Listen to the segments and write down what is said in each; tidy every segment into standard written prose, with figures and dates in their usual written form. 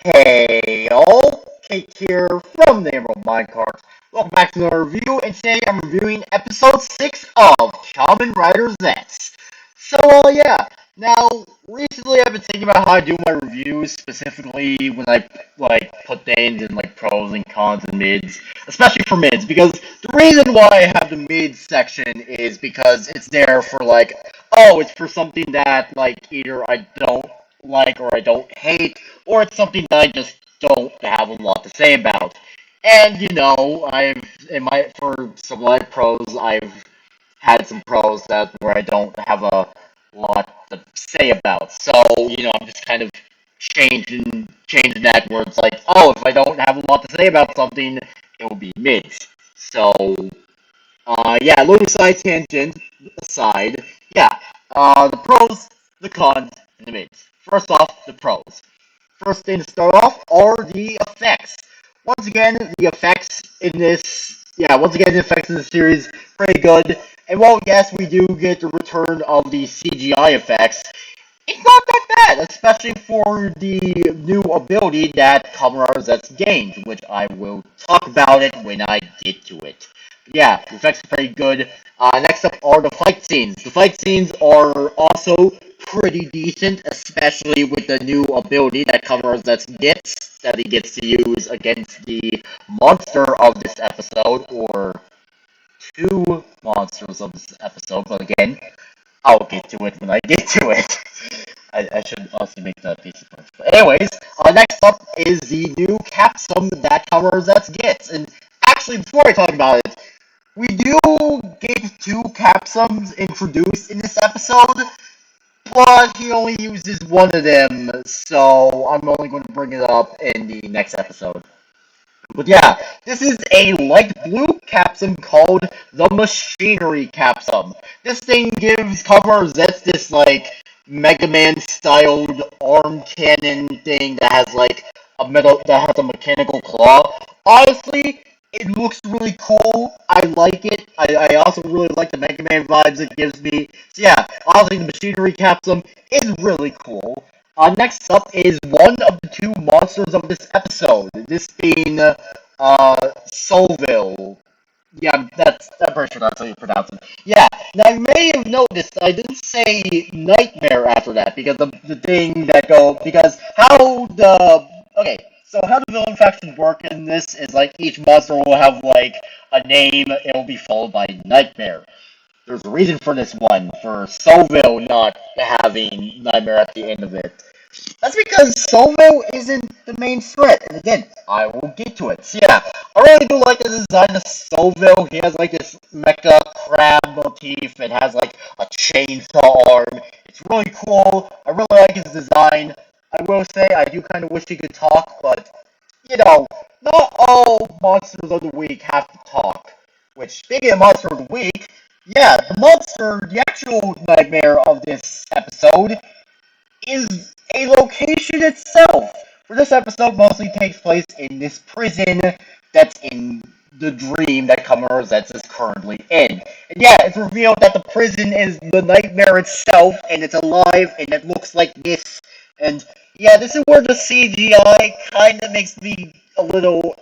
Hey all, Kate here from the Emerald Minecart. Welcome back to another review, and today I'm reviewing episode 6 of Kamen Rider Zeztz. Yeah. Now, recently I've been thinking about how I do my reviews, specifically when I, put things in, pros and cons and mids, especially for mids, because the reason why I have the mids section is because it's there for, it's for something that, either I don't like or I don't hate, or it's something that I just don't have a lot to say about. And I've in my for some live pros, I've had some pros that where I don't have a lot to say about. So I'm just kind of changing that where it's like, oh, if I don't have a lot to say about something, it will be mid. So yeah, little side tangent aside, yeah, the pros, the cons, and the mids. First off, the pros. First thing to start off are the effects. Once again, the effects in this, yeah, once again, the effects in the series pretty good. And while yes, we do get the return of the CGI effects, it's not that bad, especially for the new ability that Kamen Zeztz gained, which I will talk about it when I get to it. Yeah, the effects are pretty good. Next up are the fight scenes. The fight scenes are also pretty decent, especially with the new ability that Kamen Zeztz gets, that he gets to use against the monster of this episode, or two monsters of this episode, but again, I'll get to it when I get to it. I should also make that piece of punch. But anyways, next up is the new capsum that Kamen Zeztz gets. And actually, before I talk about it, we do get two capsums introduced in this episode, but he only uses one of them, so I'm only going to bring it up in the next episode. But yeah, this is a light blue capsum called the Machinery Capsum. This thing gives Cover Zeztz this, Mega Man styled arm cannon thing that has, that has a mechanical claw. Honestly, it looks really cool. I like it. I also really like the Mega Man vibes it gives me. So yeah, honestly, the Machinery Capsum is really cool. Next up is one of the two monsters of this episode. This being, Solville. Yeah, I'm pretty sure that's how you pronounce it. Yeah, now you may have noticed I didn't say Nightmare after that, because the thing that because okay, so how the villain factions work in this is, each monster will have, a name, it will be followed by Nightmare. There's a reason for this one, for Solville not having Nightmare at the end of it. That's because Solville isn't the main threat, and again, I will get to it. So yeah, I really do like the design of Solville. He has this mecha crab motif. It has a chainsaw arm. It's really cool. I really like his design. I will say I do kind of wish he could talk, but not all monsters of the week have to talk. Which, speaking of monster of the week, yeah, the actual nightmare of this episode is a location itself. For this episode mostly takes place in this prison that's in the dream that Kamen Zeztz is currently in. And yeah, it's revealed that the prison is the nightmare itself, and it's alive, and it looks like this. And yeah, this is where the CGI kind of makes me a little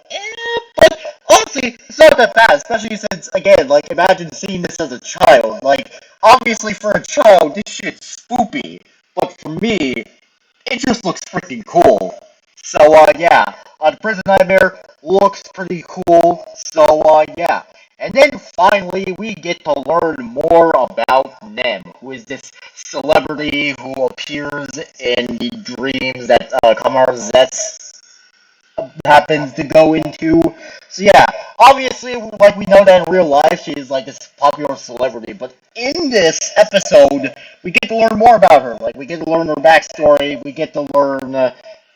but honestly, it's not that bad, especially since, again, imagine seeing this as a child. Obviously for a child, this shit's spoopy. But for me, it just looks freaking cool. So, yeah. The Prison Nightmare looks pretty cool. So, yeah. And then finally, we get to learn more about Nem, who is this celebrity who appears in the dreams that Kamar Zets happens to go into. So yeah, obviously, we know that in real life, she is this popular celebrity. But in this episode, we get to learn more about her. We get to learn her backstory. We get to learn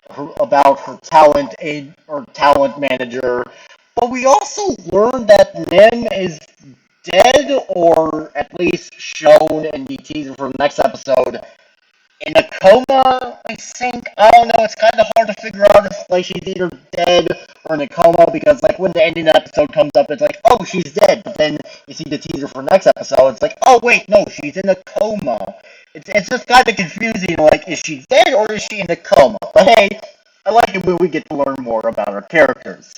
about her talent manager. But we also learn that Nem is dead, or at least shown in the teaser for the next episode, in a coma, I think. I don't know, it's kind of hard to figure out if, she's either dead or in a coma, because, when the ending episode comes up, it's like, oh, she's dead, but then you see the teaser for next episode, it's like, oh, wait, no, she's in a coma. It's just kind of confusing, is she dead or is she in a coma? But hey, I like it when we get to learn more about our characters.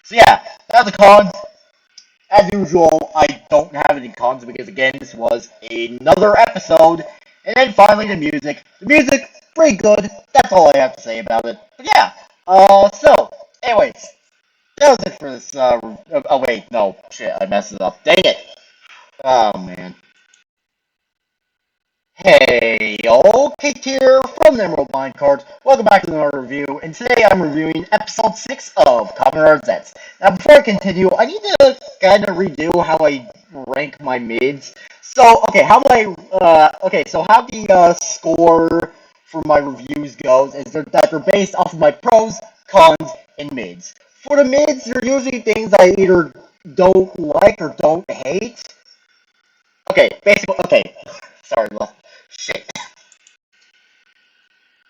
So yeah, that's the cons. As usual, I don't have any cons because again, this was another episode. And then finally the music. The music, pretty good. That's all I have to say about it. But yeah, anyways, that was it for this, oh wait, no, shit, I messed it up. Dang it. Oh man. Hey, y'all, Kate here from the Emerald Minecart. Welcome back to another review, and today I'm reviewing episode 6 of Kamen Zeztz. Now, before I continue, I need to kind of redo how I rank my mids. So, okay, how the score for my reviews goes is that they're based off of my pros, cons, and mids. For the mids, they're usually things I either don't like or don't hate. Sorry, well, shit.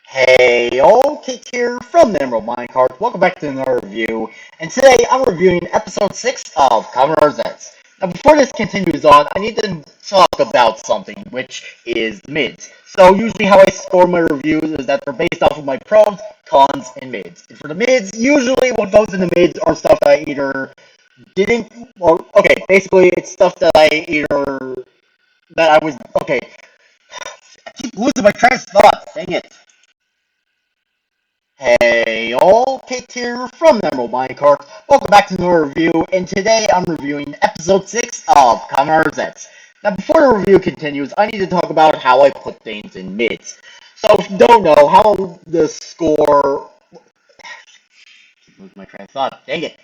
Hey, all Kate here from the Emerald Minecart. Welcome back to another review, and today I'm reviewing episode 6 of Kamen Zeztz. Now, before this continues on, I need to talk about something, which is mids. So, usually how I score my reviews is that they're based off of my pros, cons, and mids. And for the mids, usually what goes in the mids are stuff that I either didn't, well, okay, basically it's stuff that I either, that I was, okay, I keep losing my train of thought, dang it. Hey all, Kate here from the Emerald Minecart. Welcome back to another review, and today I'm reviewing episode 6 of Kamen Zeztz. Now before the review continues, I need to talk about how I put things in mids. So if you don't know how the score... Lose my train of thought, dang it.